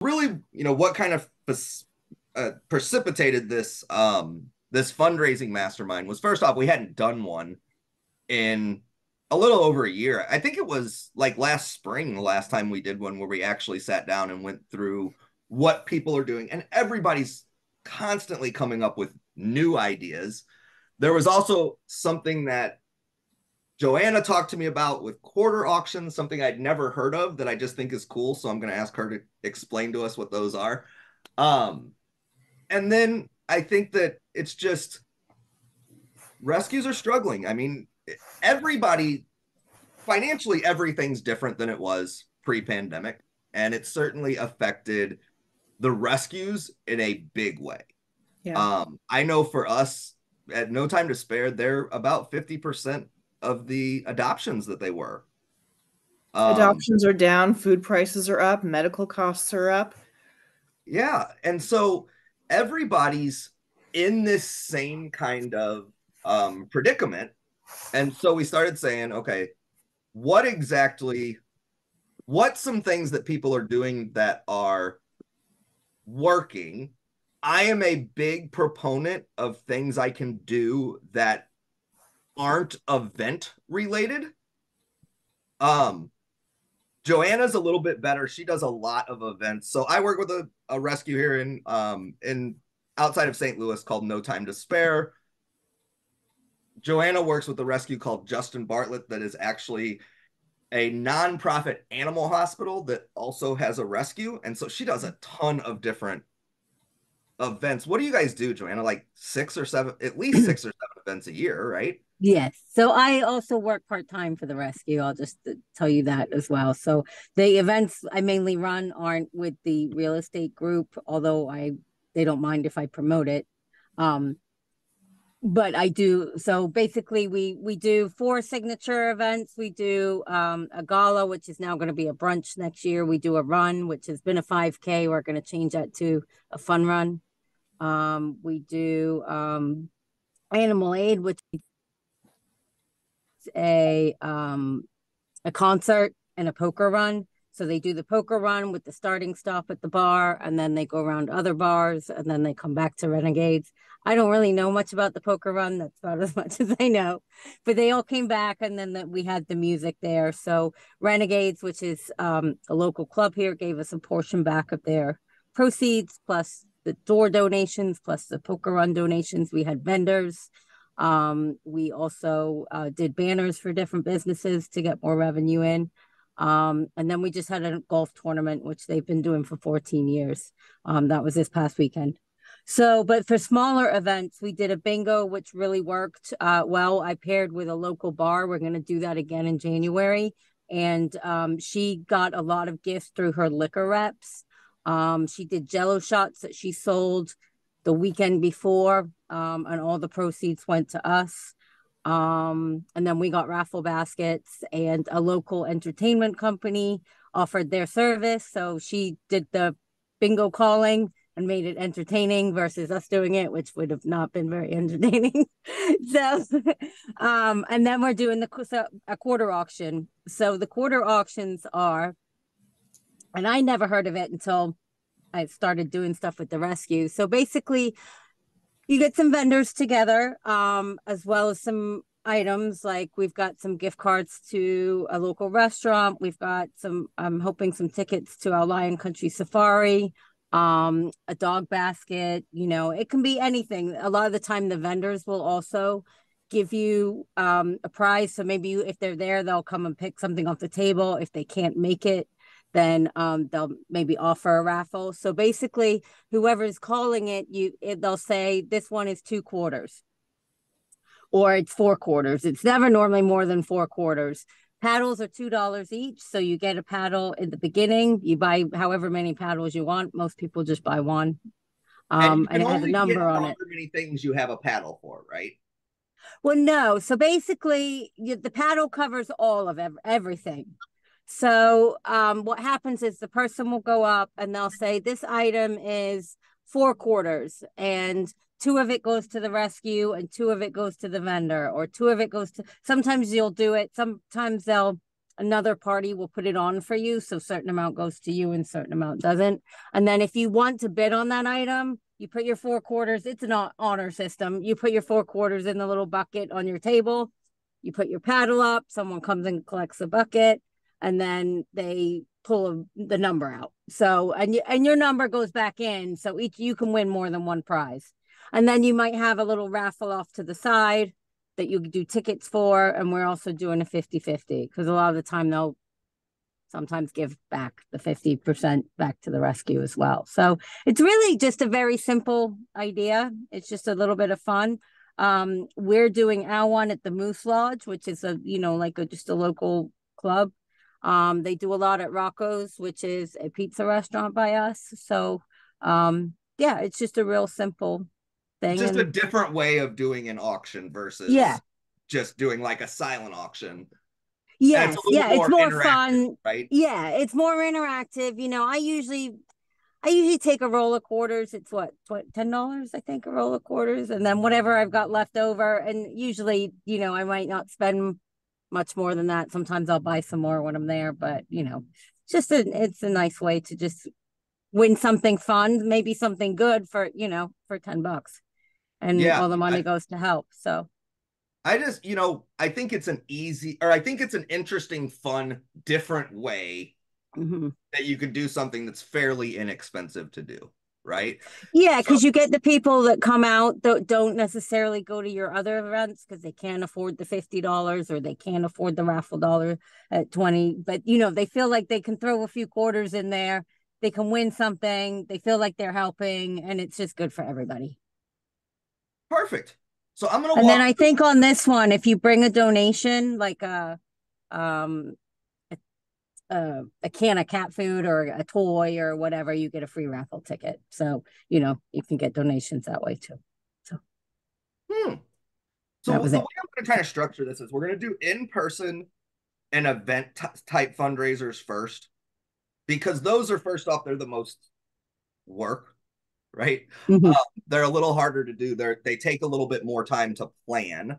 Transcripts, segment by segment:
really, what kind of precipitated this fundraising mastermind was, first off, we hadn't done one in a little over a year. I think it was like last spring, the last time we did one where we actually sat down and went through what people are doing, and everybody's constantly coming up with new ideas. There was also something that Joanna talked to me about with quarter auctions, something I'd never heard of that I just think is cool. So I'm going to ask her to explain to us what those are. And then I think that it's just rescues are struggling. I mean, everybody financially, everything's different than it was pre-pandemic, and it certainly affected the rescues in a big way. Yeah. I know for us at No Time to Spare, they're about 50% of the adoptions that they were. Adoptions are down, food prices are up, medical costs are up. Yeah. And so everybody's in this same kind of predicament. And so we started saying, okay, what's some things that people are doing that are working? I am a big proponent of things I can do that aren't event related. Joanna's a little bit better. She does a lot of events. So I work with a rescue here in outside of St. Louis called No Time to Spare. Joanna works with a rescue called Justin Bartlett that is actually a nonprofit animal hospital that also has a rescue. And so she does a ton of different events. What do you guys do, Joanna? Like six or seven, at least 6 or 7 events a year, right? Yes. So I also work part-time for the rescue. I'll just tell you that as well. So the events I mainly run aren't with the real estate group, although they don't mind if I promote it. But I do. So basically we do 4 signature events. We do a gala, which is now going to be a brunch next year. We do a run, which has been a 5K. We're going to change that to a fun run. We do animal aid, which is a concert and a poker run. So they do the poker run with the starting stop at the bar, and then they go around other bars, and then they come back to Renegades. I don't really know much about the poker run. That's about as much as I know. But they all came back, and then we had the music there. So Renegades, which is a local club here, gave us a portion back of their proceeds, plus the door donations, plus the poker run donations. We had vendors. We also did banners for different businesses to get more revenue in. And then we just had a golf tournament, which they've been doing for 14 years. That was this past weekend. So, but for smaller events, we did a bingo, which really worked well. I paired with a local bar. We're going to do that again in January. And she got a lot of gifts through her liquor reps. She did Jello shots that she sold the weekend before, and all the proceeds went to us. And then we got raffle baskets, and a local entertainment company offered their service. So she did the bingo calling and made it entertaining versus us doing it, which would have not been very entertaining. So, and then we're doing a quarter auction. So the quarter auctions are, and I never heard of it until I started doing stuff with the rescue. So basically, you get some vendors together, as well as some items. Like we've got some gift cards to a local restaurant. We've got I'm hoping some tickets to our Lion Country Safari, a dog basket. It can be anything. A lot of the time, the vendors will also give you a prize. So maybe if they're there, they'll come and pick something off the table. If they can't make it, then they'll maybe offer a raffle. So basically, whoever's calling it, they'll say this one is 2 quarters or it's 4 quarters. It's never normally more than 4 quarters. Paddles are $2 each. So you get a paddle in the beginning. You buy however many paddles you want. Most people just buy one. And it has a number on it. However many things you have a paddle for, right? Well, no. So basically, the paddle covers all of everything. So what happens is the person will go up and they'll say, this item is 4 quarters, and 2 of it goes to the rescue and 2 of it goes to the vendor, or 2 of it goes to, sometimes you'll do it. Sometimes they'll another party will put it on for you. So a certain amount goes to you and a certain amount doesn't. And then if you want to bid on that item, you put your 4 quarters. It's an honor system. You put your 4 quarters in the little bucket on your table. You put your paddle up. Someone comes and collects the bucket, and then they pull the number out. So, and your number goes back in. So you can win more than one prize. And then you might have a little raffle off to the side that you do tickets for. And we're also doing a 50-50 because a lot of the time they'll sometimes give back the 50% back to the rescue as well. So it's really just a very simple idea. It's just a little bit of fun. We're doing our one at the Moose Lodge, which is just a local club. They do a lot at Rocco's, which is a pizza restaurant by us. So yeah, it's just a real simple thing. Just a different way of doing an auction versus just doing like a silent auction. Yes, it's more fun, right? Yeah, it's more interactive. I usually take a roll of quarters. It's what $10, I think, a roll of quarters, and then whatever I've got left over. And usually, I might not spend much more than that. Sometimes I'll buy some more when I'm there, but it's a nice way to just win something fun, maybe something good for $10, and all the money goes to help. So I just, I think it's an interesting, fun, different way that you could do something that's fairly inexpensive to do, right? Yeah, because you get the people that come out that don't necessarily go to your other events because they can't afford the $50 or they can't afford the raffle dollar at $20. But, they feel like they can throw a few quarters in there. They can win something. They feel like they're helping, and it's just good for everybody. Perfect. So I'm gonna. And then I think on this one, if you bring a donation, like a can of cat food or a toy or whatever, you get a free raffle ticket. So you can get donations that way too. So. So the way I'm going to kind of structure this is we're going to do in-person and event type fundraisers first, because those are first off, they're the most work. Right? They're a little harder to do. They take a little bit more time to plan.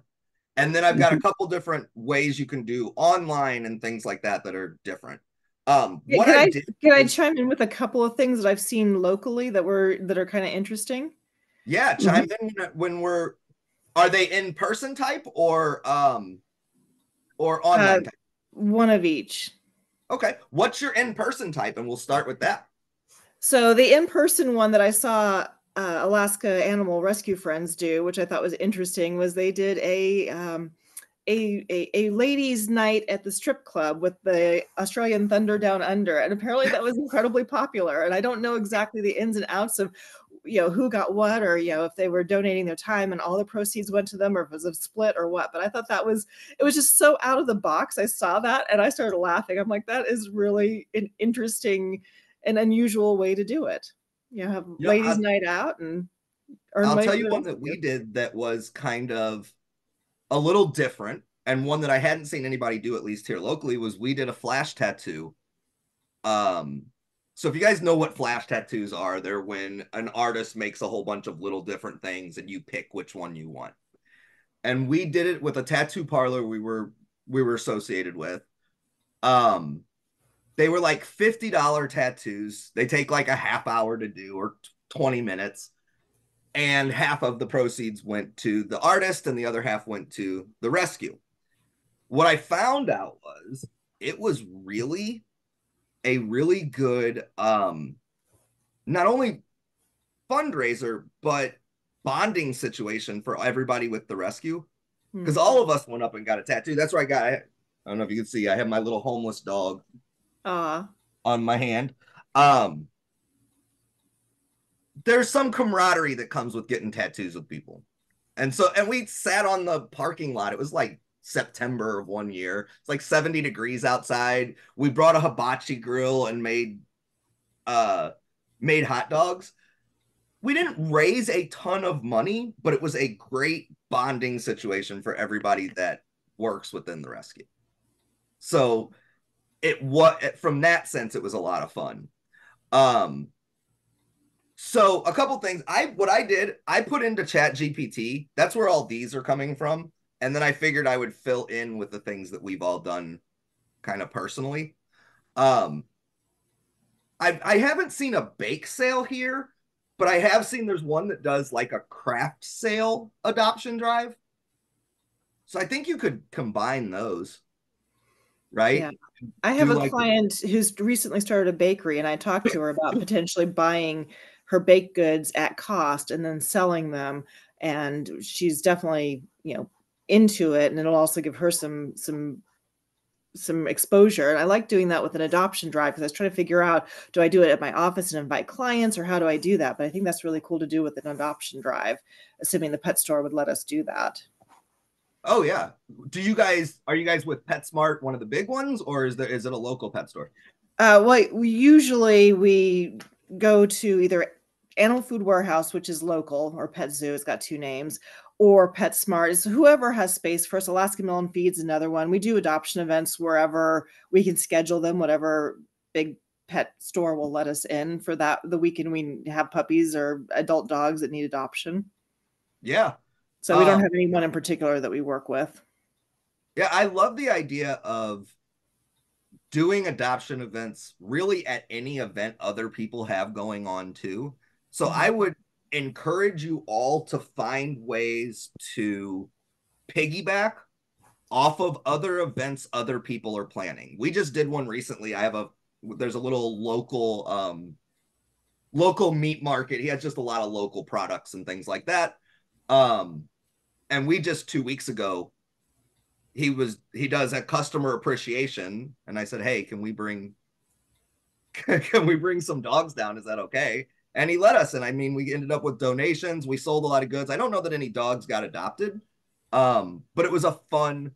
And then I've got a couple different ways you can do online and things like that are different. Can I chime in with a couple of things that I've seen locally that are kind of interesting? Yeah, chime in are they in person type or online type? One of each. Okay. What's your in-person type? And we'll start with that. So the in-person one that I saw Alaska Animal Rescue Friends do, which I thought was interesting, was they did a ladies' night at the strip club with the Australian Thunder Down Under, and apparently that was incredibly popular. And I don't know exactly the ins and outs of who got what, or if they were donating their time and all the proceeds went to them, or if it was a split or what. But I thought it was just so out of the box. I saw that and I started laughing. I'm like, that is really an interesting, an unusual way to do it. Have ladies' night out and I'll tell you one that we did that was kind of a little different, and one that I hadn't seen anybody do, at least here locally, was we did a flash tattoo. So if you guys know what flash tattoos are, they're when an artist makes a whole bunch of little different things and you pick which one you want. And we did it with a tattoo parlor we were associated with. They were like $50 tattoos. They take like a half hour to do, or 20 minutes. And half of the proceeds went to the artist and the other half went to the rescue. What I found out was it was really a really good, not only fundraiser, but bonding situation for everybody with the rescue. Because all of us went up and got a tattoo. That's where I don't know if you can see, I have my little homeless dog on my hand. There's some camaraderie that comes with getting tattoos with people. And we sat on the parking lot. It was like September of one year. It's like 70 degrees outside. We brought a hibachi grill and made hot dogs. We didn't raise a ton of money, but it was a great bonding situation for everybody that works within the rescue. So from that sense, it was a lot of fun. So a couple things. I put into ChatGPT. That's where all these are coming from. And then I figured I would fill in with the things that we've all done kind of personally. Um, I haven't seen a bake sale here, but I have seen there's one that does like a craft sale adoption drive. So I think you could combine those, Yeah. right? I have Do a like, client who's recently started a bakery, and I talked to her about potentially buying her baked goods at cost and then selling them. And she's definitely, into it, and it'll also give her some exposure. And I like doing that with an adoption drive because I was trying to figure out, do I do it at my office and invite clients, or how do I do that? But I think that's really cool to do with an adoption drive, assuming the pet store would let us do that. oh yeah. Are you guys with PetSmart, one of the big ones, or is it a local pet store? Well, we go to either Animal Food Warehouse, which is local, or Pet Zoo. It's got two names, or PetSmart. It's whoever has space for us. Alaska Millen Feed's another one. We do adoption events wherever we can schedule them, whatever big pet store will let us in for that the weekend we have puppies or adult dogs that need adoption. Yeah. So we don't have anyone in particular that we work with. Yeah, I love the idea of doing adoption events really at any event other people have going on too. So I would encourage you all to find ways to piggyback off of other events other people are planning. We just did one recently. There's a little local meat market. He has just a lot of local products and things like that. And we just 2 weeks ago, he does a customer appreciation, and I said, hey, can we bring some dogs down? Is that okay? And he let us. And I mean, we ended up with donations. We sold a lot of goods. I don't know that any dogs got adopted. But it was a fun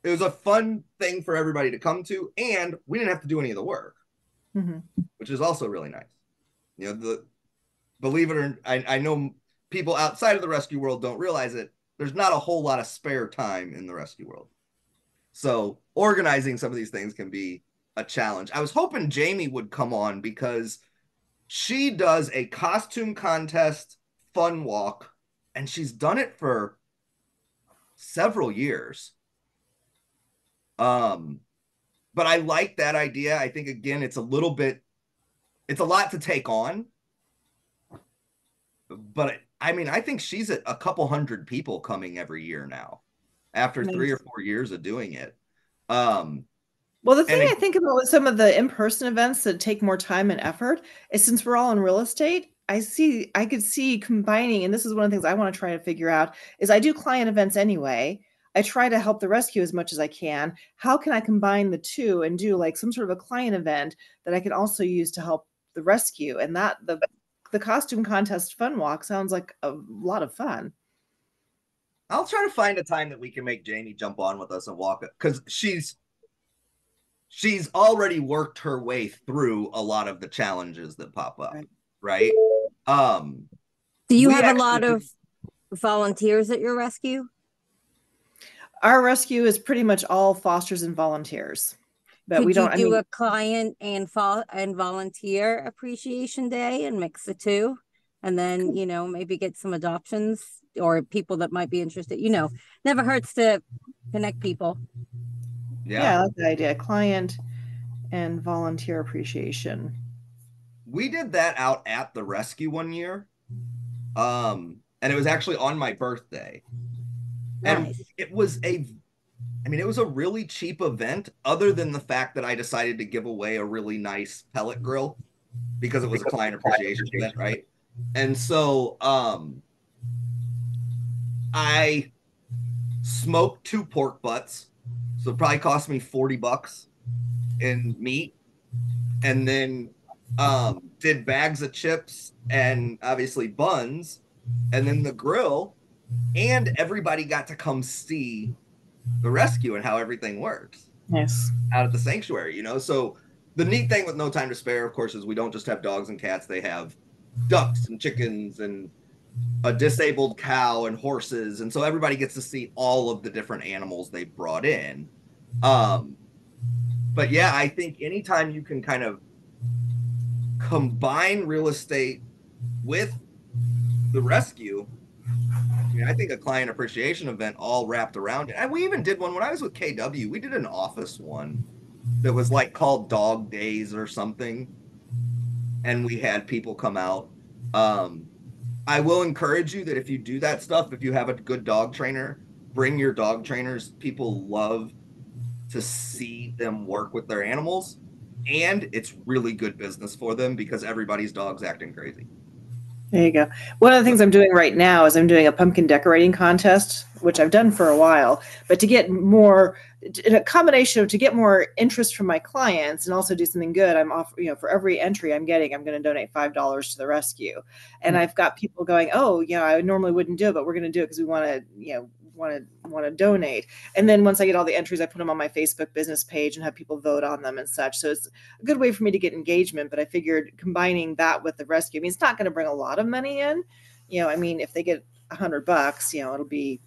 thing for everybody to come to, and we didn't have to do any of the work, which is also really nice. Believe it or not, I know people outside of the rescue world don't realize it. There's not a whole lot of spare time in the rescue world. So organizing some of these things can be a challenge. I was hoping Jamie would come on because she does a costume contest fun walk, and she's done it for several years. But I like that idea. I think, again, it's a lot to take on. But I mean, I think she's at a couple hundred people coming every year now after 3 or 4 years of doing it. Well, the thing I think about with some of the in-person events that take more time and effort is, since we're all in real estate, I could see combining, and this is one of the things I want to try to figure out, is I do client events anyway. I try to help the rescue as much as I can. How can I combine the two and do like some sort of a client event that I can also use to help the rescue? And that the costume contest fun walk sounds like a lot of fun. I'll try to find a time that we can make Jamie jump on with us and walk it, because she's already worked her way through a lot of the challenges that pop up, right? Do you have a lot of volunteers at your rescue? Our rescue is pretty much all fosters and volunteers. But we don't do a client and volunteer appreciation day and mix the two, and then maybe get some adoptions or people that might be interested. Never hurts to connect people. Yeah, I like the idea. Client and volunteer appreciation. We did that out at the rescue one year. And it was actually on my birthday. And it was a really cheap event, other than the fact that I decided to give away a really nice pellet grill because it was a client appreciation event, right? And so I smoked 2 pork butts. So it probably cost me $40 in meat. And then did bags of chips and obviously buns, and then the grill, and everybody got to come see the rescue and how everything works. Yes. Out at the sanctuary, So the neat thing with No Time to Spare, of course, is we don't just have dogs and cats. They have ducks and chickens and a disabled cow and horses. And so everybody gets to see all of the different animals they brought in. But yeah, I think anytime you can kind of combine real estate with the rescue, I mean, I think a client appreciation event all wrapped around it. And we even did one when I was with KW. We did an office one that was like called Dog Days or something, and we had people come out. Um, I will encourage you that if you do that stuff, if you have a good dog trainer, bring your dog trainers. People love to see them work with their animals, and it's really good business for them because everybody's dog's acting crazy. There you go. One of the So, things I'm doing right now is I'm doing a pumpkin decorating contest, which I've done for a while, but to get more, in a combination of to get more interest from my clients and also do something good, I'm off, for every entry I'm getting, I'm going to donate $5 to the rescue. And I've got people going, oh, I normally wouldn't do it, but we're going to do it because we want to, want to donate. And then once I get all the entries, I put them on my Facebook business page and have people vote on them and such. So it's a good way for me to get engagement. But I figured combining that with the rescue, I mean, it's not going to bring a lot of money in. I mean, if they get $100, it'll be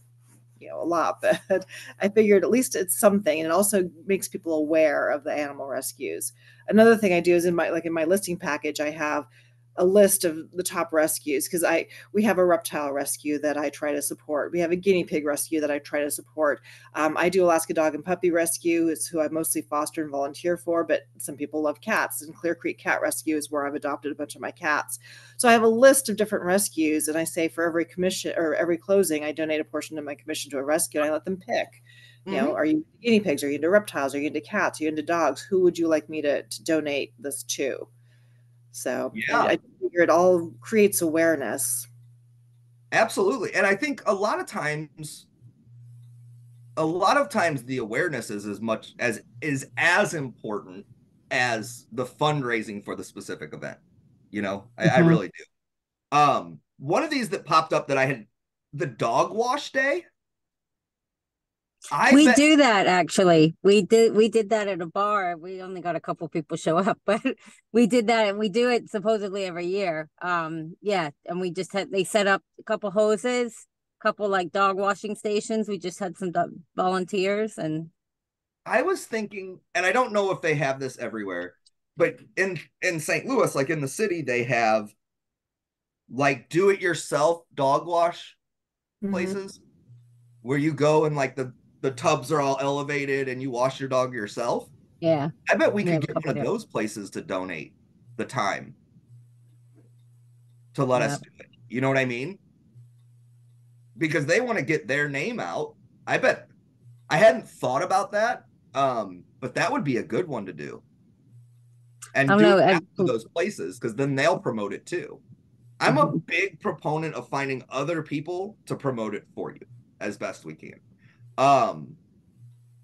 a lot, but I figured at least it's something, and it also makes people aware of the animal rescues. Another thing I do is in my listing package, I have a list of the top rescues because we have a reptile rescue that I try to support. We have a guinea pig rescue that I try to support. I do Alaska Dog and Puppy Rescue. It's who I mostly foster and volunteer for, but some people love cats. And Clear Creek Cat Rescue is where I've adopted a bunch of my cats. So I have a list of different rescues, and I say for every commission or every closing, I donate a portion of my commission to a rescue, and I let them pick. Are you guinea pigs? Are you into reptiles? Are you into cats? Are you into dogs? Who would you like me to donate this to? So yeah, I figure it all creates awareness. absolutely. And I think a lot of times the awareness is as much as is as important as the fundraising for the specific event. I Mhm. really do. One of these that popped up that I had, the dog wash day. I We bet do that actually. We did that at a bar. We only got a couple people show up, but we did that and we do it supposedly every year. Yeah, and we just had they set up a couple hoses, couple like dog washing stations. We just had some volunteers and I was thinking, and I don't know if they have this everywhere, but in St. Louis, like in the city, they have like do it yourself dog wash Mm-hmm. places where you go and like the tubs are all elevated and you wash your dog yourself. yeah, I bet we we could have a get couple one of there. those places to donate the time to let Yeah. us do it. You know what I mean? Because they want to get their name out. I bet I hadn't thought about that. But that would be a good one to do I and don't do it know. out to those places because then they'll promote it too. I'm a Mhm. big proponent of finding other people to promote it for you as best we can. Um,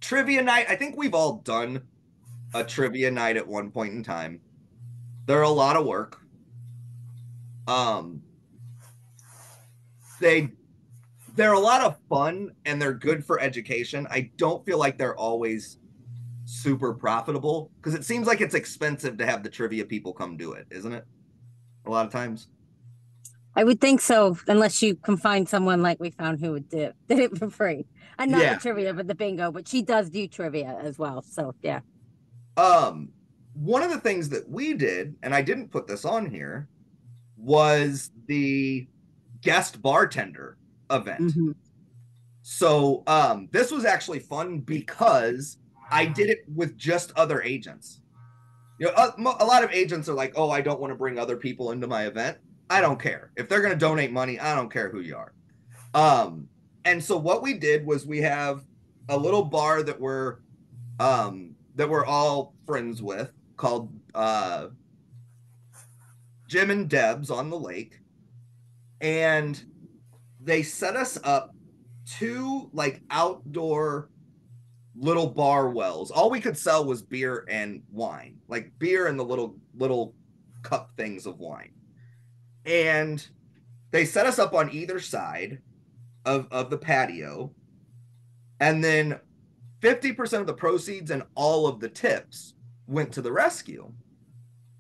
Trivia night, I think we've all done a trivia night at one point in time. They're a lot of work. Um, they they're a lot of fun and they're good for education. I don't feel like they're always super profitable because it seems like it's expensive to have the trivia people come do it, isn't it? A lot of times. I would think so, unless you can find someone like we found who would did it for free. And not the Yeah. trivia, but the bingo. But she does do trivia as well. So yeah. Um, One of the things that we did, and I didn't put this on here, was the guest bartender event. Hmm. So this was actually fun because I did it with just other agents. A lot of agents are like, "Oh, I don't want to bring other people into my event." I don't care. If they're going to donate money, I don't care who you are. Um, and so what we did was we have a little bar that we're all friends with called Jim and Deb's on the lake, and they set us up two like outdoor little bar wells. All we could sell was beer and wine, like beer and the little cup things of wine. And they set us up on either side of the patio. And then 50% of the proceeds and all of the tips went to the rescue.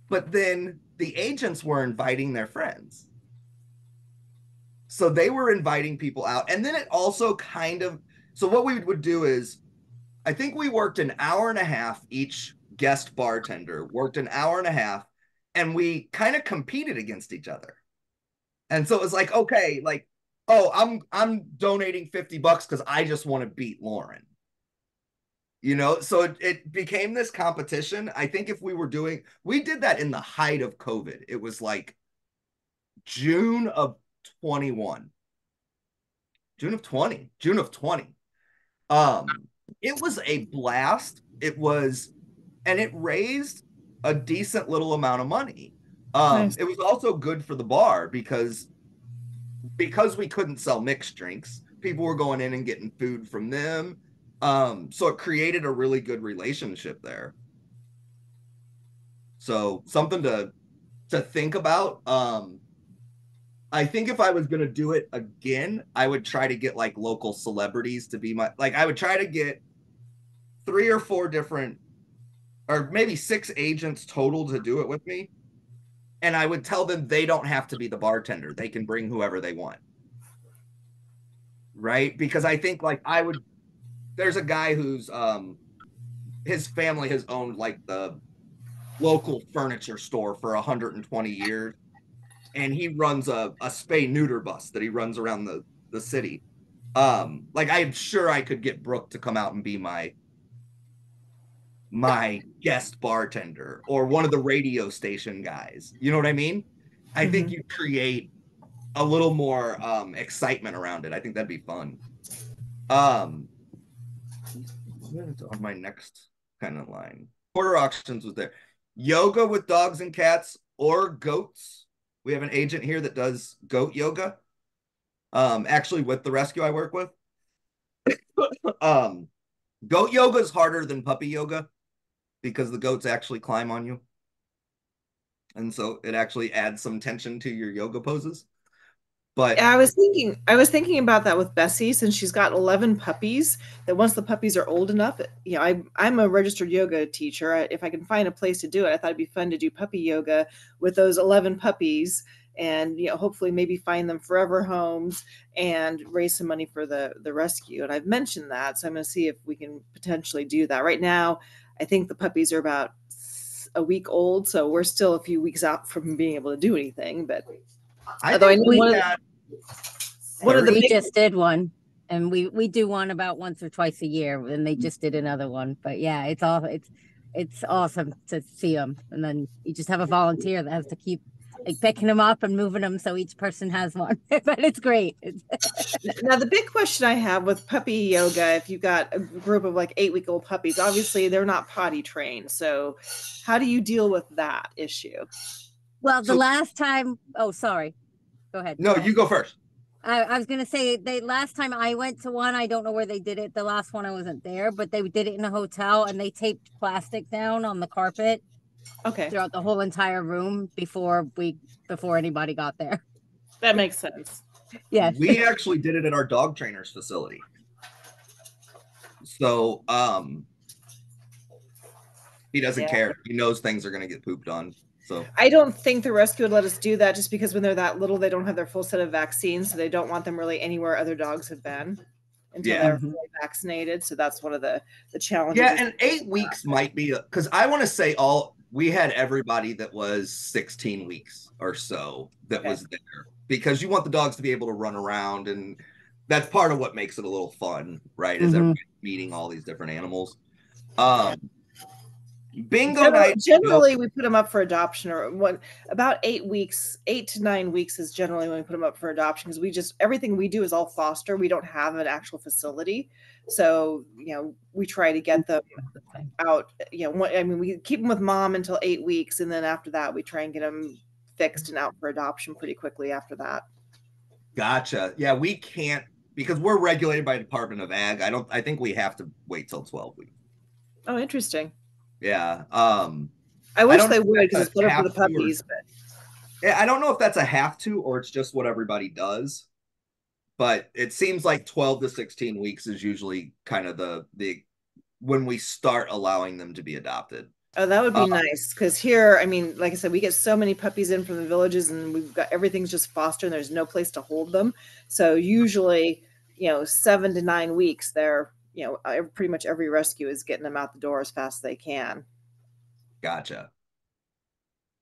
But then the agents were inviting their friends. So they were inviting people out. And then it also kind of, so what we would do is I think we worked an hour and a half, each guest bartender worked an hour and a half, and we kind of competed against each other. And so it was like, okay, like oh, I'm donating $50 because I just want to beat Lauren. So it became this competition. I think if we did that in the height of COVID. It was like June of 21, June of 20, June of 20. It was a blast. And it raised a decent little amount of money. Nice. It was also good for the bar because we couldn't sell mixed drinks. People were going in and getting food from them. So it created a really good relationship there. So something to think about. I think if I was gonna do it again, I would try to get like local celebrities to be I would try to get 3 or 4 different, or maybe 6 agents total to do it with me. And I would tell them they don't have to be the bartender. They can bring whoever they want. Right? Because I think there's a guy who's his family has owned like the local furniture store for 120 years. And he runs a spay neuter bus that he runs around the city. I'm sure I could get Brooke to come out and be my guest bartender or one of the radio station guys. You know what I mean? I think you create a little more excitement around it. I think that'd be fun. On my next kind of line, quarter auctions was there. Yoga with dogs and cats or goats. We have an agent here that does goat yoga. Actually, with the rescue I work with. Goat yoga is harder than puppy yoga because the goats actually climb on you. And so it actually adds some tension to your yoga poses. But I was thinking about that with Bessie, since she's got 11 puppies, that once the puppies are old enough, I'm a registered yoga teacher. If I can find a place to do it, I thought it'd be fun to do puppy yoga with those 11 puppies and, hopefully maybe find them forever homes and raise some money for the rescue. And I've mentioned that, so I'm going to see if we can potentially do that. Right now, I think the puppies are about a week old, so we're still a few weeks out from being able to do anything, but although I know we just did one, and we do one about once or twice a year, and they just did another one. But yeah, it's awesome to see them, and then you just have a volunteer that has to keep like picking them up and moving them, so each person has one. But it's great. Now the big question I have with puppy yoga, if you've got a group of like 8-week-old puppies, obviously they're not potty trained. So how do you deal with that issue? Well, the last time, oh, sorry. Go ahead. No, you go first. I was going to say the last time I went to one, I don't know where they did it. The last one I wasn't there, but they did it in a hotel and they taped plastic down on the carpet. Okay. Throughout the whole entire room before anybody got there. That makes sense. Yeah. We actually did it at our dog trainer's facility. So he doesn't care. He knows things are going to get pooped on. So I don't think the rescue would let us do that just because when they're that little, they don't have their full set of vaccines. So they don't want them really anywhere other dogs have been until they're fully vaccinated. So that's one of the challenges. Yeah, and 8 weeks might be, because I want to say we had everybody that was 16 weeks or so that was there, because you want the dogs to be able to run around, and that's part of what makes it a little fun, right? Is everybody meeting all these different animals. Bingo night. Generally, we put them up for adoption, or about 8 weeks, 8 to 9 weeks is generally when we put them up for adoption, because everything we do is all foster. We don't have an actual facility, so we try to get them out. We keep them with mom until 8 weeks, and then after that, we try and get them fixed and out for adoption pretty quickly after that. Gotcha. Yeah, we can't, because we're regulated by Department of Ag. I think we have to wait till 12 weeks. Oh, interesting. Yeah. I wish they would, because it's better for the puppies. But I don't know if that's a have to or it's just what everybody does. But it seems like 12 to 16 weeks is usually kind of the when we start allowing them to be adopted. Oh, that would be nice, because here, like I said, we get so many puppies in from the villages, and we've got everything's just foster, and there's no place to hold them. So usually, 7 to 9 weeks, they're pretty much every rescue is getting them out the door as fast as they can. Gotcha.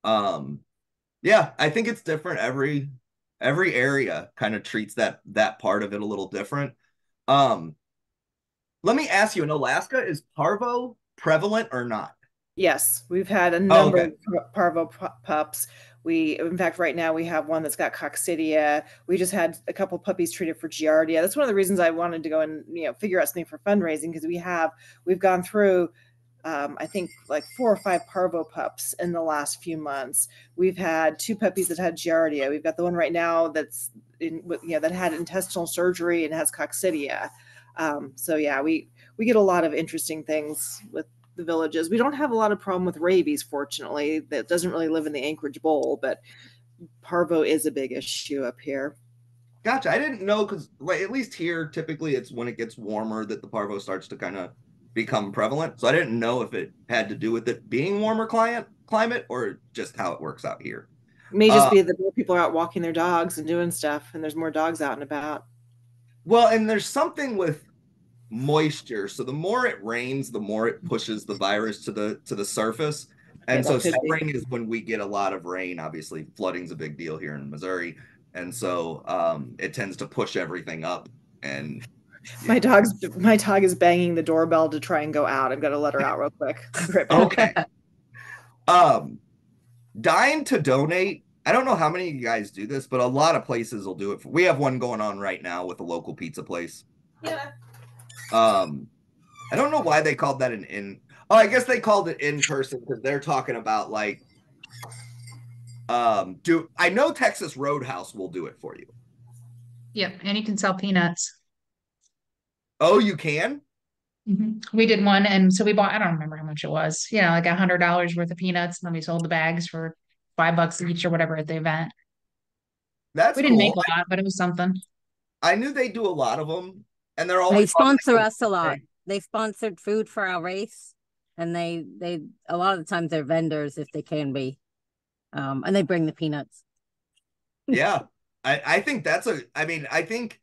Yeah, I think it's different every Every area kind of treats that part of it a little different. Um, Let me ask you, in Alaska, is parvo prevalent or not? Yes, we've had a Oh, number okay. of parvo pups. In fact, right now we have one that's got coccidia. We just had a couple puppies treated for giardia. That's one of the reasons I wanted to go and figure out something for fundraising, because we've gone through I think like 4 or 5 parvo pups in the last few months. We've had 2 puppies that had giardia. We've got the one right now that's that had intestinal surgery and has coccidia. So yeah, we get a lot of interesting things with the villages. We don't have a lot of problem with rabies, fortunately. That doesn't really live in the Anchorage Bowl, but parvo is a big issue up here. Gotcha. I didn't know because, like, at least here, typically it's when it gets warmer that the parvo starts to kind of become prevalent. So I didn't know if it had to do with it being warmer climate or just how it works out here. It may just Uh, be that more people are out walking their dogs and doing stuff, and there's more dogs out and about. well, and there's something with moisture. So the more it rains, the more it pushes the virus to the surface. Yeah, And so that could be. spring is when we get a lot of rain. Obviously, flooding's a big deal here in Missouri. And so it tends to push everything up. And My yeah. dog is banging the doorbell to try and go out. I'm gonna let her out real quick. I'll be right back. Okay. Um, Dying to donate. I don't know how many of you guys do this, but a lot of places will do it. We have one going on right now with a local pizza place. Yeah. Um, I don't know why they called that an in. Oh, I guess they called it in person because they're talking about like do I know Texas Roadhouse will do it for you. Yep, and you can sell peanuts. Oh, you can? We did one, and so we bought, I don't remember how much it was, like $100 worth of peanuts, and then we sold the bags for $5 each or whatever at the event. That's We didn't make cool. a lot, but it was something. I knew they do a lot of them, and they're They always on sponsor like us a lot. They sponsored food for our race, and they a lot of the times they're vendors if they can be, and they bring the peanuts. yeah. I think that's a I mean, I think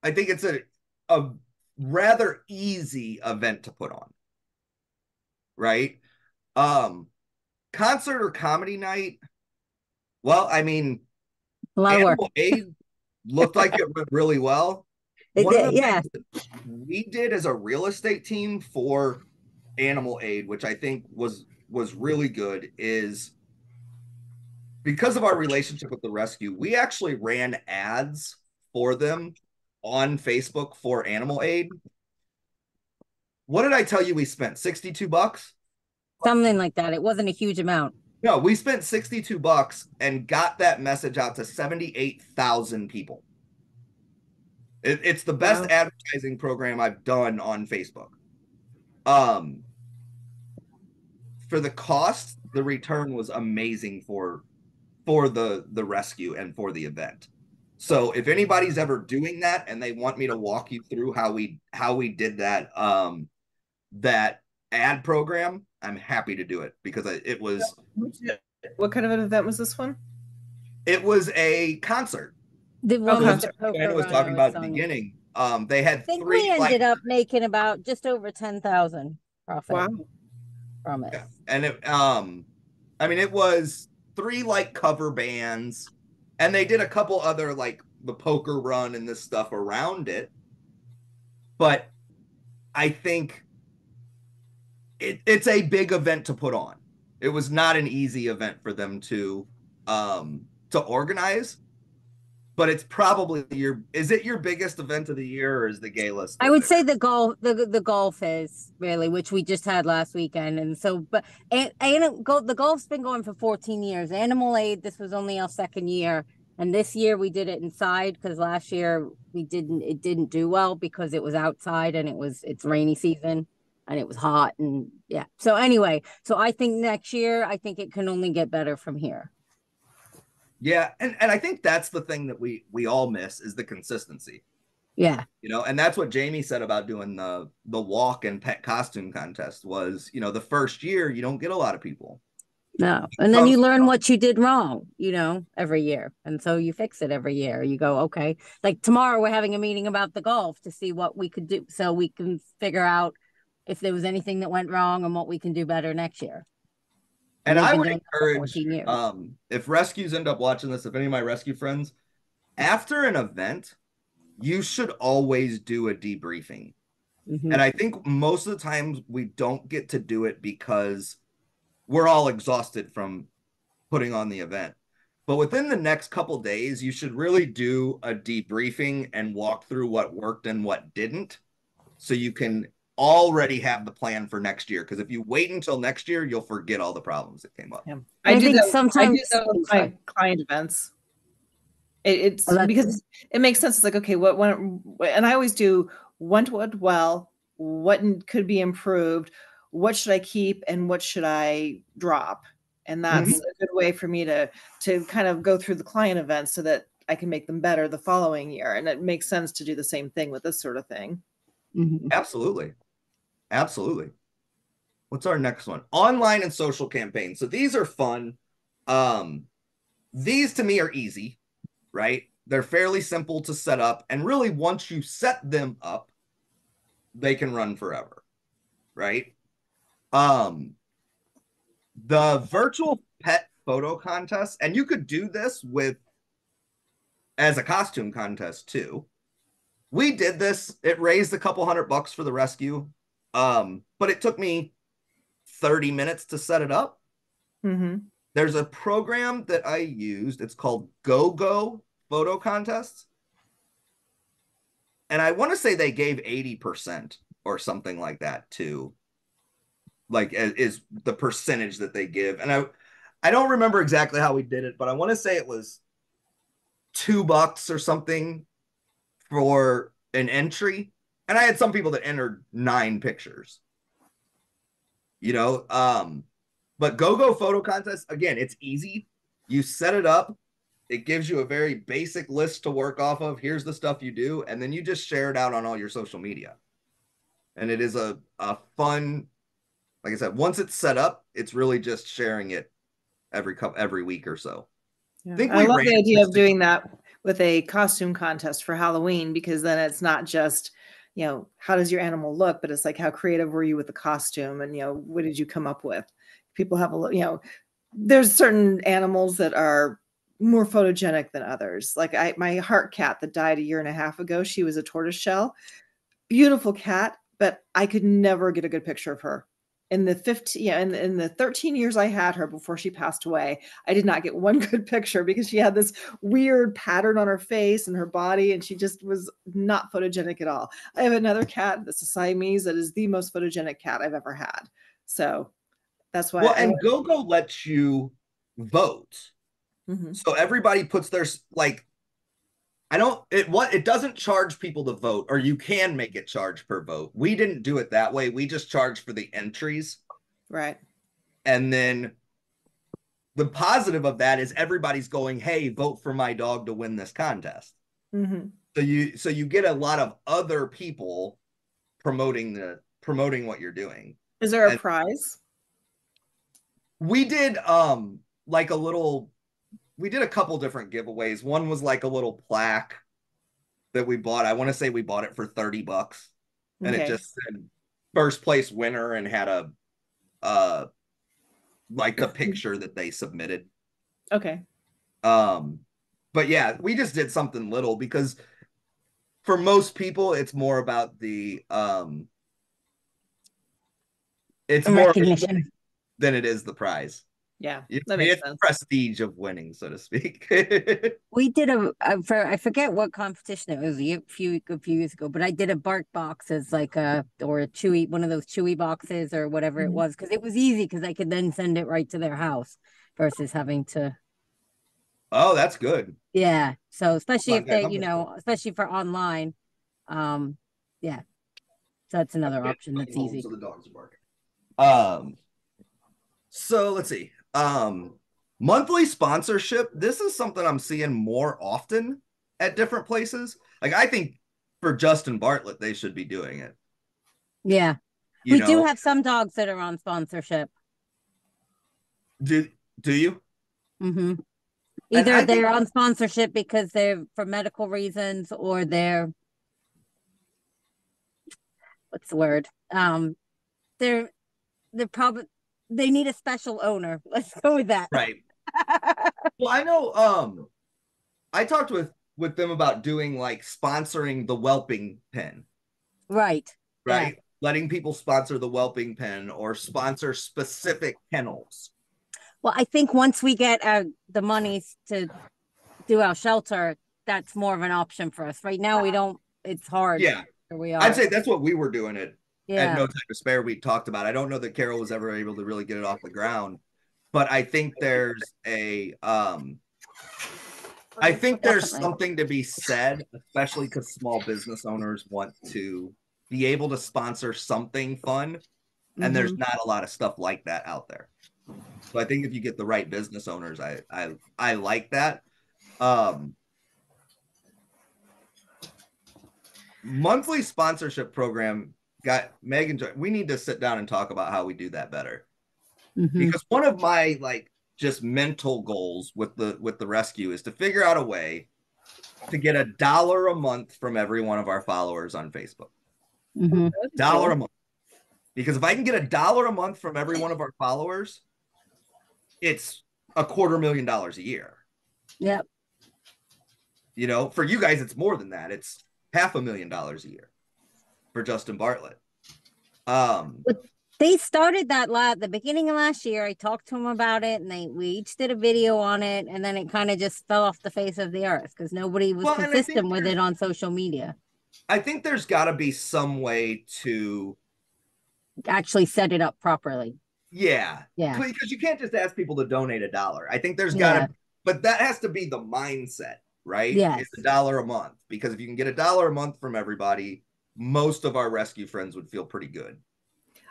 it's a rather easy event to put on, right? Um Concert or comedy night. Well, I mean, A lot of work. Animal Aid looked like it went really well. It One of did, the yeah. things that we did as a real estate team for Animal Aid, which I think was really good, is because of our relationship with the rescue, we actually ran ads for them on Facebook for Animal Aid. What did I tell you we spent? $62? Something like that. It wasn't a huge amount. No, we spent $62 and got that message out to 78,000 people. It's the best Wow. advertising program I've done on Facebook. Um, for the cost, the return was amazing for the rescue and for the event. So if anybody's ever doing that and they want me to walk you through how we did that ad program, I'm happy to do it because it was What kind of an event was this one? it was a concert. The Oh, one So with the the poker I was run I talking was about at the telling you. beginning. They had I think three we ended up making about just over 10,000 profit Wow. from it. yeah, and I mean, it was three like cover bands, and they did a couple other like the poker run and this stuff around it. But I think it's a big event to put on. It was not an easy event for them to organize, but it's probably is it your biggest event of the year, or is the gala I still would bigger? say the golf is really, which we just had last weekend, and so the golf's been going for 14 years. Animal Aid, this was only our second year, and this year we did it inside because last year it didn't do well because it was outside and it's rainy season and it was hot and yeah. So anyway, so I think next year I think it can only get better from here. Yeah, and I think that's the thing that we all miss is the consistency. Yeah. And that's what Jamie said about doing the walk and pet costume contest was, the first year you don't get a lot of people. No. And then you learn what you did wrong, every year. And so you fix it every year. You go, okay, like tomorrow we're having a meeting about the golf to see what we could do so we can figure out if there was anything that went wrong and what we can do better next year. And they've I been would doing it for encourage, 14 years. if rescues end up watching this, if any of my rescue friends, after an event, you should always do a debriefing. Mhm. And I think most of the times we don't get to do it because we're all exhausted from putting on the event. But within the next couple days, you should really do a debriefing and walk through what worked and what didn't, so you can already have the plan for next year. Because if you wait until next year, you'll forget all the problems that came up. Yeah. I think I do sometimes that with my client events. It's Oh, that's because it makes sense. It's like, okay, and I always do what went well, could be improved, what should I keep, and what should I drop? And that's a good way for me to kind of go through the client events so that I can make them better the following year. And it makes sense to do the same thing with this sort of thing. Mhm. Absolutely. Absolutely. What's our next one? Online and social campaigns. So these are fun. These to me are easy, right? They're fairly simple to set up. And really, once you set them up, they can run forever, right? The virtual pet photo contest, and you could do this with as a costume contest too. We did this. It raised a couple $100 for the rescue. But it took me 30 minutes to set it up. Mm-hmm. There's a program that I used. It's called GoGo Photo Contests. And I want to say they gave 80% or something like that too. Like is the percentage that they give. And I don't remember exactly how we did it, but I want to say it was $2 or something for an entry. And I had some people that entered 9 pictures. You know, but GoGo Photo Contest, again, it's easy. You set it up. It gives you a very basic list to work off of. Here's the stuff you do. And then you just share it out on all your social media. And it is a fun, like I said, once it's set up, it's really just sharing it every week or so. Yeah. I love the idea of doing that with a costume contest for Halloween, because then it's not just, how does your animal look, but it's like, how creative were you with the costume, and what did you come up with? People have there's certain animals that are more photogenic than others. Like my heart cat that died a year and a half ago, she was a tortoiseshell, beautiful cat, but I could never get a good picture of her. In the 13 years I had her before she passed away, I did not get one good picture because she had this weird pattern on her face and her body, and she just was not photogenic at all. I have another cat that's a Siamese that is the most photogenic cat I've ever had. So that's why. Well, and GoGo lets you vote. Mm-hmm. So everybody puts their, like, it doesn't charge people to vote, or you can make it charge per vote. We didn't do it that way. We just charged for the entries. Right. And then the positive of that is everybody's going, hey, vote for my dog to win this contest. Mm-hmm. So you get a lot of other people promoting what you're doing. Is there a prize? We did we did a couple different giveaways. One was like a little plaque that we bought. I want to say we bought it for $30, and it just said first place winner and had a like the picture that they submitted. Okay. But yeah, we just did something little because for most people it's more about the it's more recognition than it is the prize. Yeah, that makes sense. Prestige of winning, so to speak. We did I forget what competition it was a few years ago, but I did a bark box as like or a chewy, one of those chewy boxes or whatever it was, because it was easy because I could then send it right to their house versus having to. Oh, that's good. Yeah. So especially if they, especially for online, yeah. So that's another option that's easy. So the dogs are barking. So let's see. Monthly sponsorship. This is something I'm seeing more often at different places. Like, I think for Justin Bartlett, they should be doing it. Yeah. We do have some dogs that are on sponsorship. Do you? Mm-hmm. Either they're on sponsorship because they're for medical reasons, or they're, what's the word? They're probably they need a special owner. Let's go with that. Right. Well, I know I talked with them about doing like sponsoring the whelping pen. Right. Right. Yeah. Letting people sponsor the whelping pen or sponsor specific kennels. Well, I think once we get the monies to do our shelter, that's more of an option for us. Right now, we don't. It's hard. Yeah. Where we I'd are. say that's what we were doing at Yeah. No Time to Spare. We talked about. I don't know that Carol was ever able to really get it off the ground, but I think there's something to be said, especially because small business owners want to be able to sponsor something fun, and there's not a lot of stuff like that out there. So I think if you get the right business owners, I like that. Monthly sponsorship program got Megan. We need to sit down and talk about how we do that better. Because one of my like just mental goals with the rescue is to figure out a way to get $1 a month from every one of our followers on Facebook. $1 a month. Because if I can get $1 a month from every one of our followers, it's $250,000 a year. Yep. You know, for you guys, it's more than that. It's $500,000 a year for Justin Bartlett. But they started that the beginning of last year. I talked to them about it, and we each did a video on it, and then it kind of just fell off the face of the earth because nobody was consistent with it on social media. I think there's got to be some way to actually set it up properly. Yeah. Because you can't just ask people to donate $1. I think there's got to, but that has to be the mindset, right? Yes. It's $1 a month. Because if you can get $1 a month from everybody, most of our rescue friends would feel pretty good.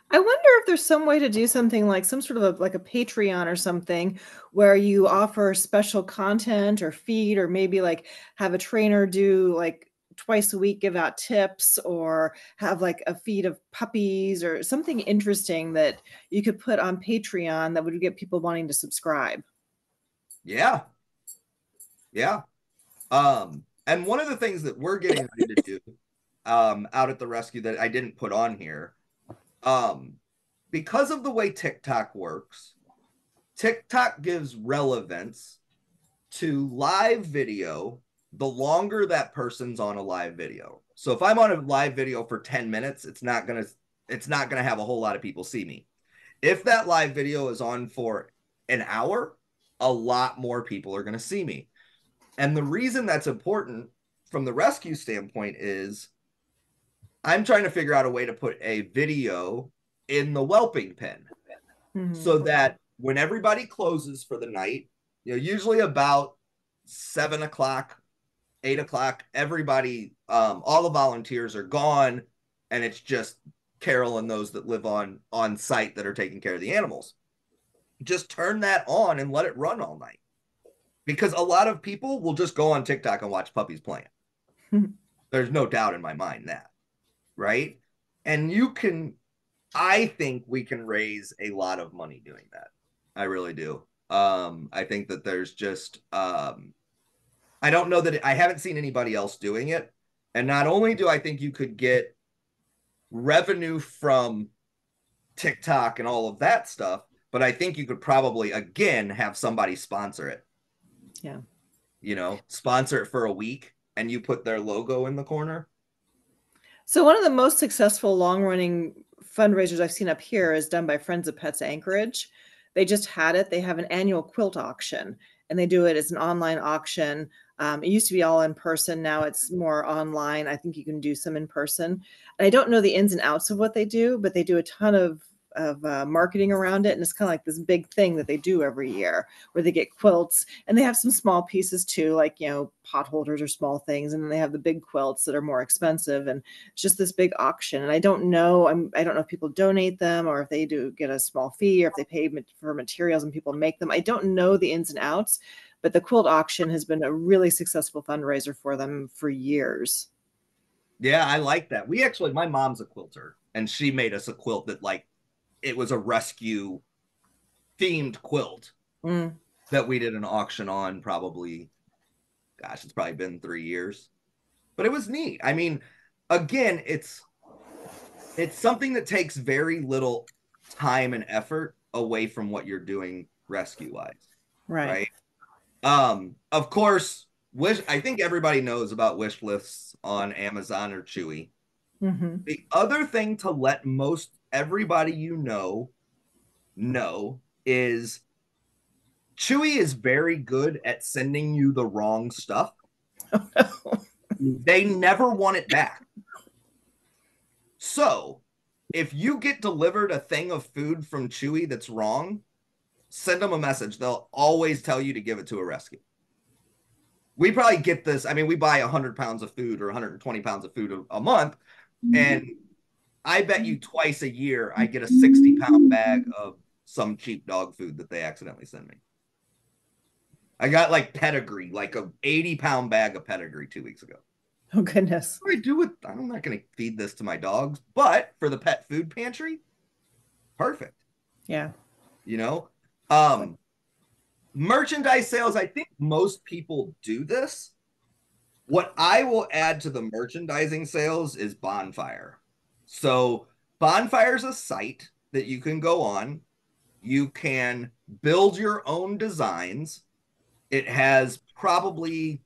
I wonder if there's some way to do something like some sort of like a Patreon or something where you offer special content or feed, or maybe like have a trainer do like twice a week, give out tips, or have like a feed of puppies or something interesting that you could put on Patreon that would get people wanting to subscribe. Yeah. Yeah. And one of the things that we're getting ready to do out at the rescue that I didn't put on here, because of the way TikTok works, TikTok gives relevance to live video the longer that person's on a live video. So if I'm on a live video for 10 minutes, it's not gonna have a whole lot of people see me. If that live video is on for an hour, a lot more people are gonna see me. And the reason that's important from the rescue standpoint is I'm trying to figure out a way to put a video in the whelping pen so that when everybody closes for the night, you know, usually about 7 o'clock, 8 o'clock, everybody, all the volunteers are gone, and it's just Carol and those that live on site that are taking care of the animals. Just turn that on and let it run all night. Because a lot of people will just go on TikTok and watch puppies playing. There's no doubt in my mind that, right? And I think we can raise a lot of money doing that. I really do. I think that there's just, I don't know that I haven't seen anybody else doing it. And not only do I think you could get revenue from TikTok and all of that stuff, but I think you could probably, again, have somebody sponsor it. Yeah. You know, sponsor it for a week and you put their logo in the corner. So one of the most successful long-running fundraisers I've seen up here is done by Friends of Pets Anchorage. They just had it. They have an annual quilt auction, and they do it as an online auction. It used to be all in person. Now it's more online. I think you can do some in person. And I don't know the ins and outs of what they do, but they do a ton of marketing around it. And it's kind of like this big thing that they do every year where they get quilts, and they have some small pieces too, like, you know, pot holders or small things. And then they have the big quilts that are more expensive, and it's just this big auction. And I don't know if people donate them or if they do get a small fee or if they pay for materials and people make them. I don't know the ins and outs, but the quilt auction has been a really successful fundraiser for them for years. Yeah, I like that. My mom's a quilter, and she made us a quilt that it was a rescue themed quilt that we did an auction on probably, it's probably been 3 years, but it was neat. I mean, again, it's something that takes very little time and effort away from what you're doing rescue wise. Right. Of course, I think everybody knows about wish lists on Amazon or Chewy. Mm-hmm. The other thing to let most everybody know is Chewy is very good at sending you the wrong stuff. Oh, no. They never want it back. So if you get delivered a thing of food from Chewy that's wrong, send them a message. They'll always tell you to give it to a rescue. We probably get this. I mean, we buy 100 pounds of food or 120 pounds of food a month. And I bet you twice a year I get a 60-pound bag of some cheap dog food that they accidentally send me. I got like pedigree, like a 80-pound bag of pedigree 2 weeks ago. Oh, goodness. What do I do with? I'm not going to feed this to my dogs, but for the pet food pantry, perfect. Yeah. You know, merchandise sales, I think most people do this. What I will add to the merchandising sales is Bonfire. So Bonfire is a site that you can go on. You can build your own designs. It has probably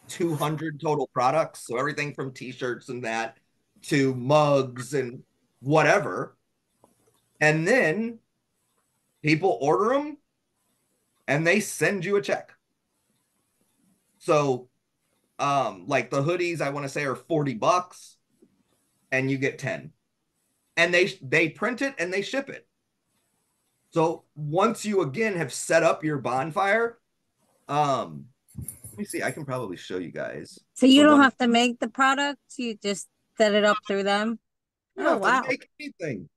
200 total products. So everything from t-shirts and that to mugs and whatever. And then people order them and they send you a check. So like the hoodies, I want to say are $40 and you get 10. And they print it and they ship it. So once you again have set up your bonfire, let me see, I can probably show you guys. So you don't have to make the product, you just set it up through them. You don't have to make anything.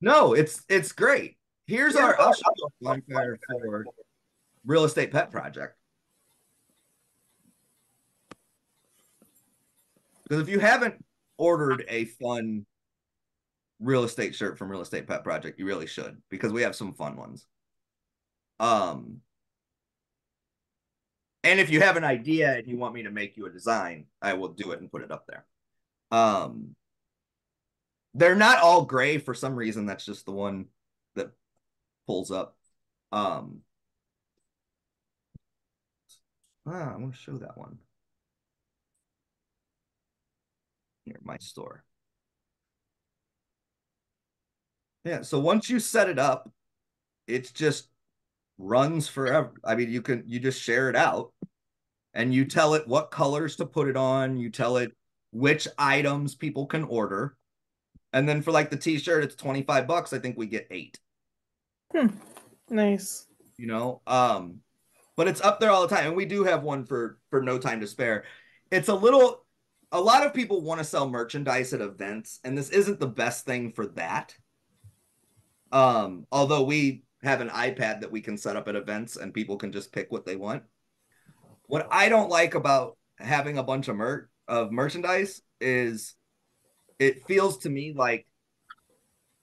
No, it's great. Here's I'll show you a bonfire for Real Estate Pet Project. Because if you haven't ordered a fun real estate shirt from Real Estate Pet Project, you really should, because we have some fun ones. And if you have an idea and you want me to make you a design, I will do it and put it up there. They're not all gray for some reason. That's just the one that pulls up. I want to show that one. Here, my store. Yeah, so once you set it up, it's just runs forever. I mean, you just share it out and you tell it what colors to put it on. You tell it which items people can order. And then for like the t-shirt, it's $25. I think we get 8. Nice. You know, but it's up there all the time. And we do have one for No Time to Spare. It's a lot of people want to sell merchandise at events, and this isn't the best thing for that. Although we have an iPad that we can set up at events and people can just pick what they want. What I don't like about having a bunch of merchandise is it feels to me like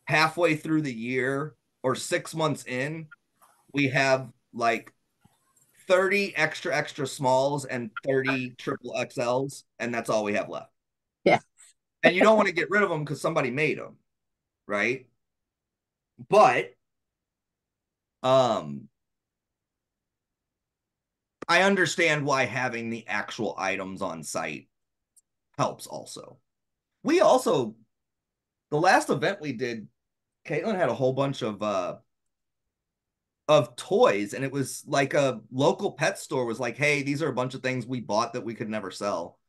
halfway through the year or 6 months in, we have like 30 extra smalls and 30 triple XLs, and that's all we have left. Yeah. And you don't want to get rid of them because somebody made them, right? But I understand why having the actual items on site helps also. The last event we did, Caitlin had a whole bunch of toys, and it was like a local pet store was like, hey, these are a bunch of things we bought that we could never sell,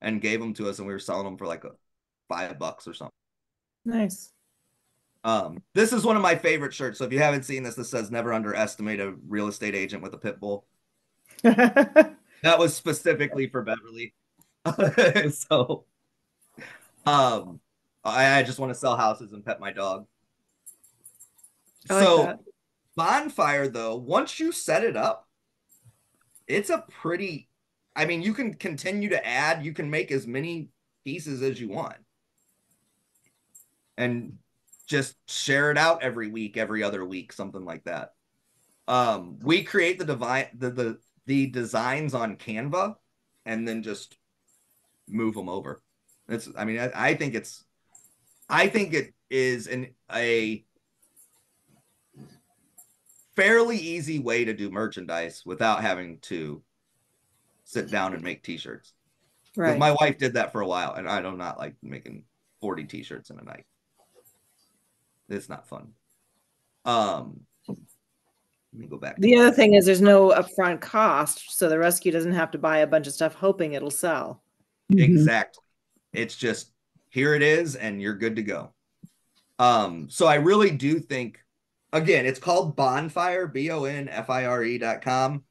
and gave them to us, and we were selling them for like $5 or something. Nice. This is one of my favorite shirts. So if you haven't seen this says never underestimate a real estate agent with a pit bull. That was specifically for Beverly. So I just want to sell houses and pet my dog. So Bonfire, though, once you set it up, it's I mean, you can continue to add, you can make as many pieces as you want. And just share it out every week, every other week, something like that. We create the designs on Canva and then just move them over. I think it is a fairly easy way to do merchandise without having to sit down and make t-shirts. Because Right. my wife did that for a while, and I do not like making 40 t-shirts in a night. It's not fun. Let me go back. The other thing is there's no upfront cost, so the rescue doesn't have to buy a bunch of stuff hoping it'll sell. Exactly. It's just, here it is, and you're good to go. So I really do think, again, it's called Bonfire, BONFIRE.com.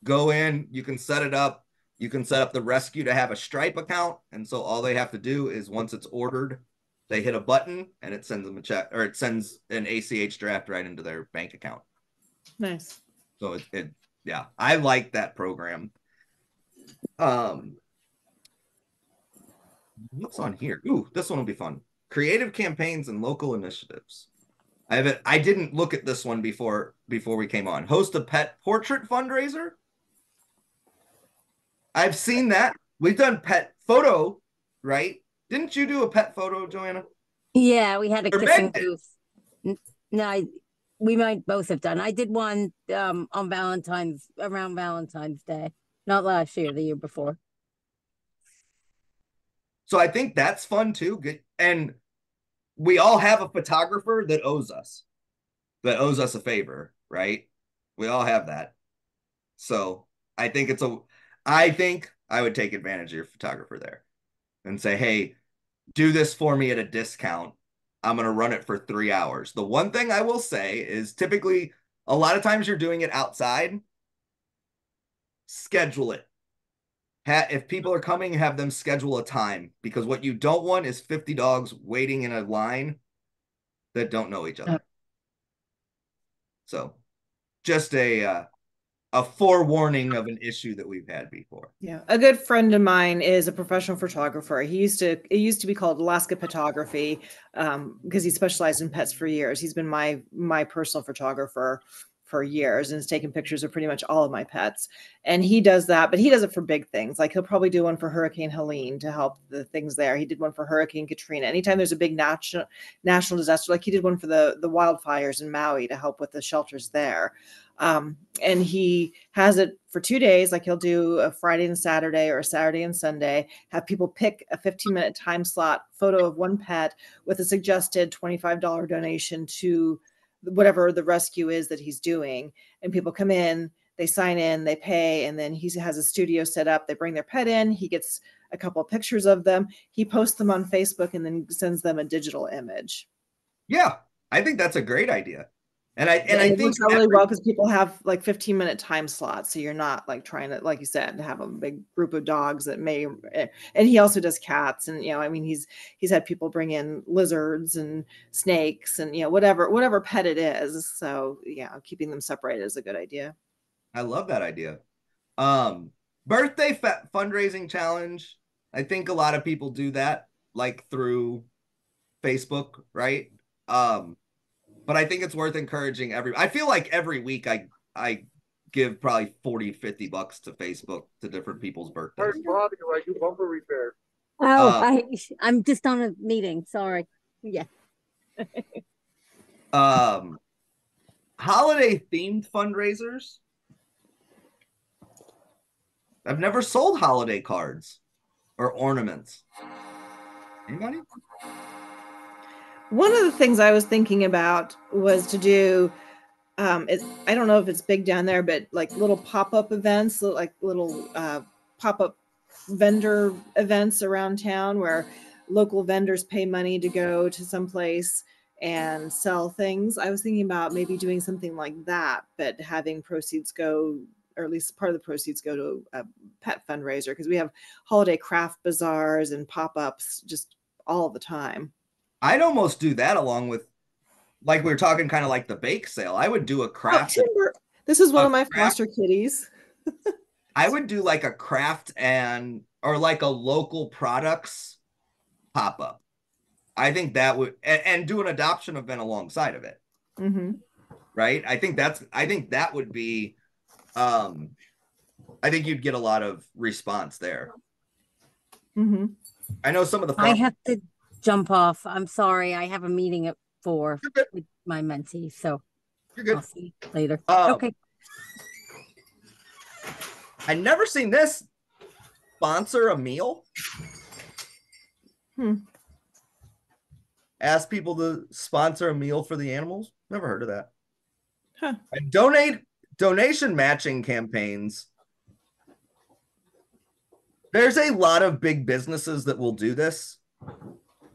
Go in, you can set it up. You can set up the rescue to have a Stripe account. And so all they have to do is once it's ordered, they hit a button and it sends them a check, or it sends an ACH draft right into their bank account. Nice. So yeah, I like that program. What's on here? Ooh, this one will be fun. Creative campaigns and local initiatives. I didn't look at this one before we came on. Host a pet portrait fundraiser. I've seen that. We've done pet photo, right? Didn't you do a pet photo, Joanna? Yeah, we had a Or kissing Meg did. booth. No, we might both have done. I did one on around Valentine's Day. Not last year, the year before. So I think that's fun too. And we all have a photographer that owes us a favor, right? We all have that. So I think I would take advantage of your photographer there and say, hey, do this for me at a discount. I'm going to run it for 3 hours. The one thing I will say is typically a lot of times you're doing it outside. Schedule it. If people are coming, have them schedule a time, because what you don't want is 50 dogs waiting in a line that don't know each other. So just a forewarning of an issue that we've had before. Yeah, a good friend of mine is a professional photographer. It used to be called Alaska Photography, because he specialized in pets for years. He's been my personal photographer for years and has taken pictures of pretty much all of my pets. And he does that, but he does it for big things. Like he'll probably do one for Hurricane Helene to help the things there. He did one for Hurricane Katrina. Anytime there's a big national disaster, like he did one for the wildfires in Maui to help with the shelters there. And he has it for 2 days. Like he'll do a Friday and Saturday or a Saturday and Sunday, have people pick a 15-minute time slot photo of one pet with a suggested $25 donation to whatever the rescue is that he's doing. And people come in, they sign in, they pay, and then he has a studio set up. They bring their pet in. He gets a couple of pictures of them. He posts them on Facebook and then sends them a digital image. Yeah, I think that's a great idea. And I it think works out really well because people have like 15-minute time slots. So you're not like trying to, like you said, to have a big group of dogs that may, and he also does cats. And, I mean, he's had people bring in lizards and snakes and, whatever pet it is. So yeah, keeping them separated is a good idea. I love that idea. Birthday fundraising challenge. I think a lot of people do that like through Facebook, right? But I think it's worth encouraging I feel like every week I give probably 40, $50 to Facebook to different people's birthdays. Bobby, I do bumper repair. Oh, I'm just on a meeting. Sorry. Yeah. Holiday themed fundraisers. I've never sold holiday cards or ornaments. Anybody? One of the things I was thinking about was to do, I don't know if it's big down there, but like little pop-up events, like little pop-up vendor events around town where local vendors pay money to go to some place and sell things. I was thinking about maybe doing something like that, but having proceeds go, or at least part of the proceeds go to a pet fundraiser, because we have holiday craft bazaars and pop-ups just all the time. I'd almost do that along with, like we were talking, kind of like the bake sale. I would do a craft. Oh, Timber. This is one of my foster kitties. I would do like a craft or like a local products pop-up. I think that would, and do an adoption event alongside of it. Mm-hmm. Right? I think that would be, I think you'd get a lot of response there. Mm-hmm. I know some of the I have to jump off. I'm sorry. I have a meeting at 4 with my mentee. So You're good. I'll see you later. Um, Okay. I never seen this. Sponsor a meal. Ask people to sponsor a meal for the animals. Never heard of that. Huh. And donation matching campaigns. There's a lot of big businesses that will do this.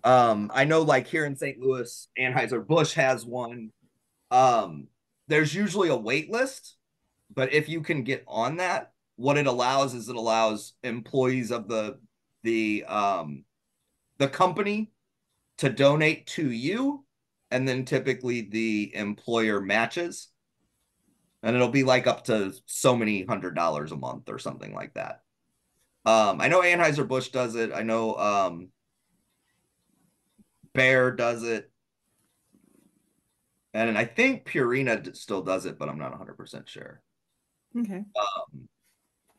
I know, like here in St. Louis, Anheuser-Busch has one. There's usually a wait list, but if you can get on that, what it allows is it allows employees of the company to donate to you, and then typically the employer matches, and it'll be like up to so many $100s a month or something like that. I know Anheuser-Busch does it. I know Bear does it. And I think Purina still does it, but I'm not 100% sure. Okay.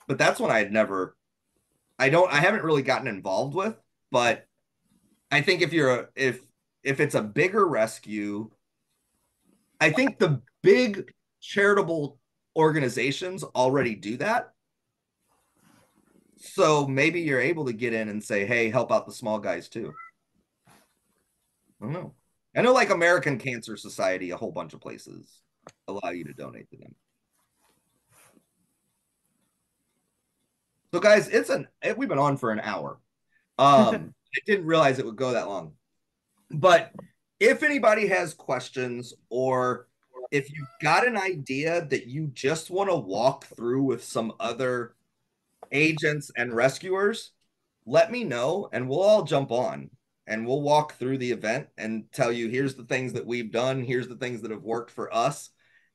But that's one I haven't really gotten involved with, but I think if it's a bigger rescue, I think the big charitable organizations already do that. So maybe you're able to get in and say, hey, help out the small guys too. I don't know. I know like American Cancer Society, a whole bunch of places allow you to donate to them. So guys, we've been on for an hour. I didn't realize it would go that long. But if anybody has questions, or if you've got an idea that you just want to walk through with some other agents and rescuers, let me know and we'll all jump on and we'll walk through the event and tell you, here's the things that we've done, here's the things that have worked for us.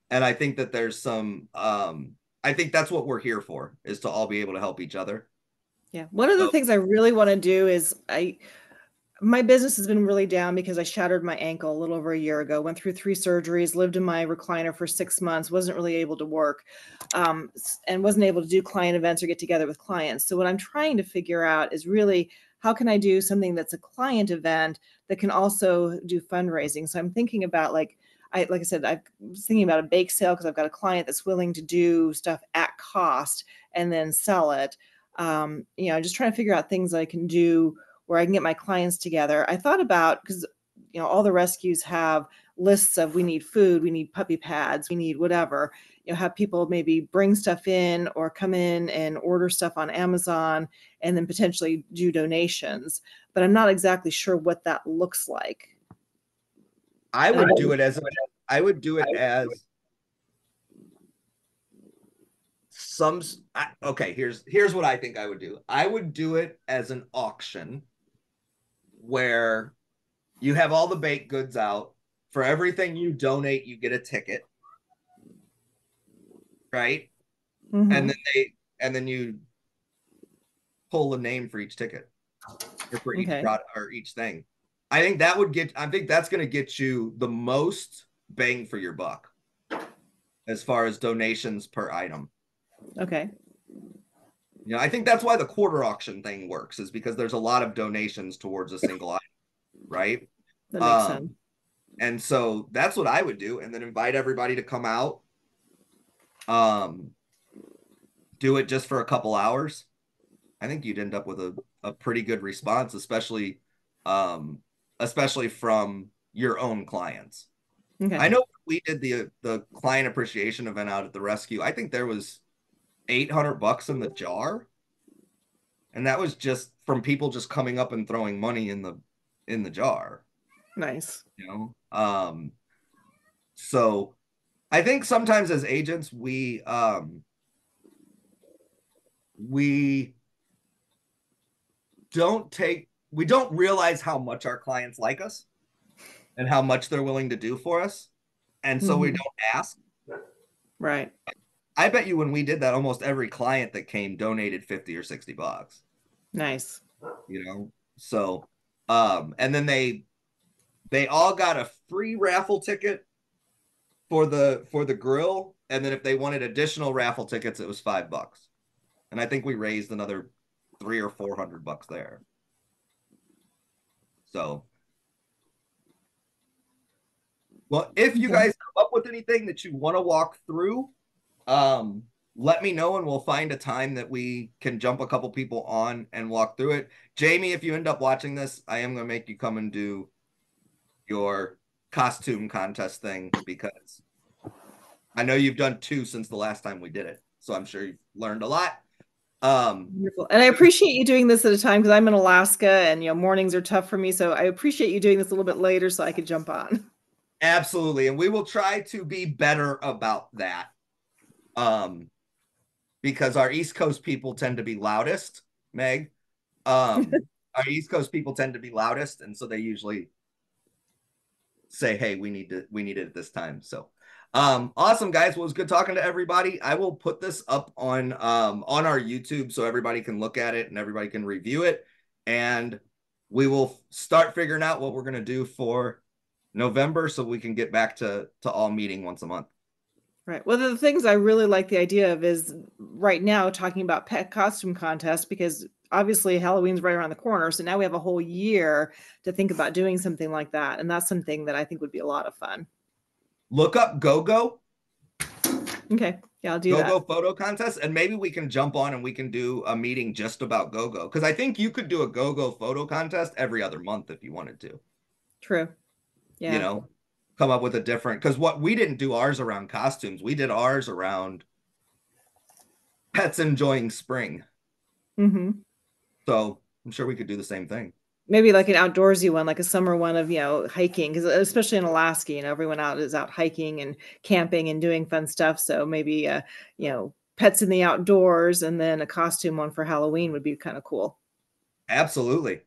And I think that there's some I think that's what we're here for, is to all be able to help each other. Yeah. One of the things I really want to do is my business has been really down because I shattered my ankle a little over a year ago, went through 3 surgeries, lived in my recliner for 6 months, wasn't really able to work, and wasn't able to do client events or get together with clients. So what I'm trying to figure out is really, how can I do something that's a client event that can also do fundraising? So I'm thinking about like I said, I was thinking about a bake sale because I've got a client that's willing to do stuff at cost and then sell it. Just trying to figure out things I can do where I can get my clients together. I thought about, because all the rescues have lists of, we need food, we need puppy pads, we need whatever. Have people maybe bring stuff in or come in and order stuff on Amazon and then potentially do donations. But I'm not exactly sure what that looks like. I would do it as okay, here's what I think I would do. I would do it as an auction where you have all the baked goods out. For everything you donate, you get a ticket, right? Mm-hmm. And then you pull a name for each ticket, or for each product or each thing. I think that's going to get you the most bang for your buck as far as donations per item. Okay. I think that's why the quarter auction thing works, is because there's a lot of donations towards a single item, right? That makes sense. And so that's what I would do, and then invite everybody to come out. Do it just for a couple hours. I think you'd end up with a pretty good response, especially from your own clients. Okay. I know we did the client appreciation event out at the rescue. I think there was $800 in the jar, and that was just from people just coming up and throwing money in the jar. Nice. So I think sometimes as agents we don't realize how much our clients like us and how much they're willing to do for us, and so we don't ask. Right. I bet you when we did that, almost every client that came donated $50 or $60. Nice. So and then they all got a free raffle ticket for the grill, and then if they wanted additional raffle tickets, it was $5. And I think we raised another $300 or $400 there. So Well, if you guys come up with anything that you want to walk through, let me know and we'll find a time that we can jump a couple people on and walk through it. Jamie, if you end up watching this, I am going to make you come and do your costume contest thing because I know you've done 2 since the last time we did it. So I'm sure you've learned a lot. Wonderful. And I appreciate you doing this at a time because I'm in Alaska and mornings are tough for me. So I appreciate you doing this a little bit later so I could jump on. Absolutely. And we will try to be better about that. Because our East Coast people tend to be loudest, Meg. Our East Coast people tend to be loudest, and so they usually say, hey, we need it at this time. So awesome, guys. Well, it was good talking to everybody. I will put this up on our YouTube so everybody can look at it and everybody can review it. And we will start figuring out what we're going to do for November so we can get back to all meeting once a month. Right. Well, the things I really like the idea of is right now talking about pet costume contest because obviously Halloween's right around the corner. So now we have a whole year to think about doing something like that. And that's something that I think would be a lot of fun. Look up GoGo. Okay. Yeah, I'll do that. GoGo photo contest. And maybe we can jump on and we can do a meeting just about GoGo. Because I think you could do a GoGo photo contest every other month if you wanted to. True. Yeah. Come up with a different, because what we didn't do ours around costumes, we did ours around pets enjoying spring. Mm-hmm. So I'm sure we could do the same thing. Maybe like an outdoorsy one, like a summer one of hiking, because especially in Alaska, everyone is out hiking and camping and doing fun stuff. So maybe pets in the outdoors, and then a costume one for Halloween would be kind of cool. Absolutely.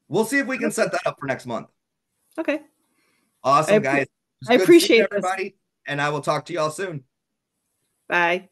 We'll see if we can set that up for next month. Okay. Awesome, guys. I appreciate everybody, and I will talk to y'all soon. Bye.